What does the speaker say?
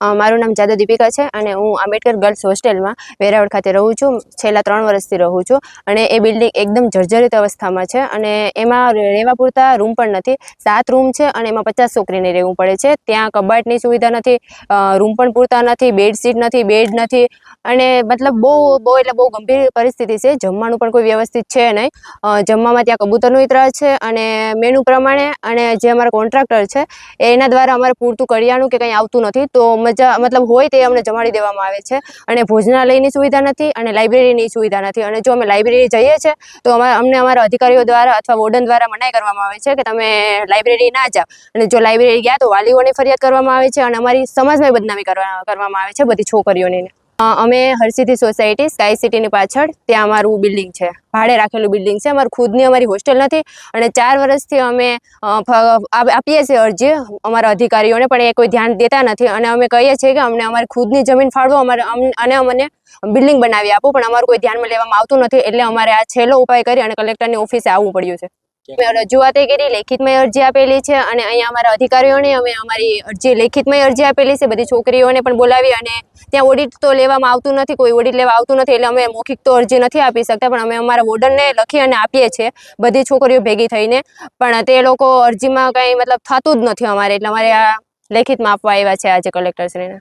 મારું નામ જાદવ દીપિકા છે અને હું આંબેડકર ગર્લ્સ હોસ્ટેલમાં વેરાવળ ખાતે રહું છું. છેલ્લા 3 વર્ષથી રહું છું અને એ બિલ્ડિંગ એકદમ જર્જરિત અવસ્થામાં છે અને એમાં રહેવા પૂરતા રૂમ પણ નથી. 7 રૂમ છે અને એમાં 50 છોકરીને રહેવું પડે છે. ત્યાં કબાટની સુવિધા નથી, રૂમ પણ પૂરતા નથી, બેડશીટ નથી, બેડ નથી અને મતલબ બહુ ગંભીર પરિસ્થિતિ છે. જમવાનું પણ કોઈ વ્યવસ્થિત છે નહીં. જમવામાં ત્યાં કબૂતરનો ત્રાસ છે અને મેનુ પ્રમાણે અને જે અમારા કોન્ટ્રાક્ટર છે એના દ્વારા અમારે પૂરતું કરિયાણું કે કંઈ આવતું નથી. તો મતલબ હોય તે અમને જમાડી દેવામાં આવે છે અને ભોજનાલયની સુવિધા નથી અને લાઇબ્રેરીની સુવિધા નથી. અને જો અમે લાઇબ્રેરી જઈએ છીએ તો અમને અમારા અધિકારીઓ દ્વારા અથવા વોર્ડન દ્વારા મનાઈ કરવામાં આવે છે કે તમે લાઇબ્રેરી ના જાઓ. અને જો લાઇબ્રેરી ગયા તો વાલીઓને ફરિયાદ કરવામાં આવે છે અને અમારી સમાજમાં બદનામી કરવામાં આવે છે બધી છોકરીઓની. અમે હરસિદ્ધિ સોસાયટી સ્કાય સિટીની પાછળ ત્યાં અમારું બિલ્ડિંગ છે, ભાડે રાખેલું બિલ્ડિંગ છે. અમારી હોસ્ટેલ નથી અને 4 વર્ષથી અમે આપીએ છીએ અરજી અમારા અધિકારીઓને, પણ એ કોઈ ધ્યાન દેતા નથી. અને અમે કહીએ છીએ કે અમને અમારી ખુદની જમીન ફાળવો અને અમને બિલ્ડિંગ બનાવી આપો, પણ અમારું કોઈ ધ્યાનમાં લેવામાં આવતું નથી. એટલે અમારે આ છેલ્લો ઉપાય કરી અને કલેક્ટરની ઓફિસે આવવું પડ્યું છે. અમે રજૂઆત કરી, લેખિતમાં અરજી આપેલી છે અને અહીંયા અમારા અધિકારીઓને અમે અમારી લેખિતમાં અરજી આપેલી છે. બધી છોકરીઓને પણ બોલાવી અને ત્યાં ઓડિટ તો લેવામાં આવતું નથી, કોઈ ઓડિટ લેવા આવતું નથી. એટલે અમે મૌખિક તો અરજી નથી આપી શકતા, પણ અમે અમારા વોર્ડનને લખી અને આપીએ છીએ બધી છોકરીઓ ભેગી થઈને. પણ તે લોકો અરજીમાં કંઈ મતલબ થતું જ નથી અમારે. એટલે અમારે આ લેખિતમાં આપવા આવ્યા છે આજે કલેક્ટરશ્રીને.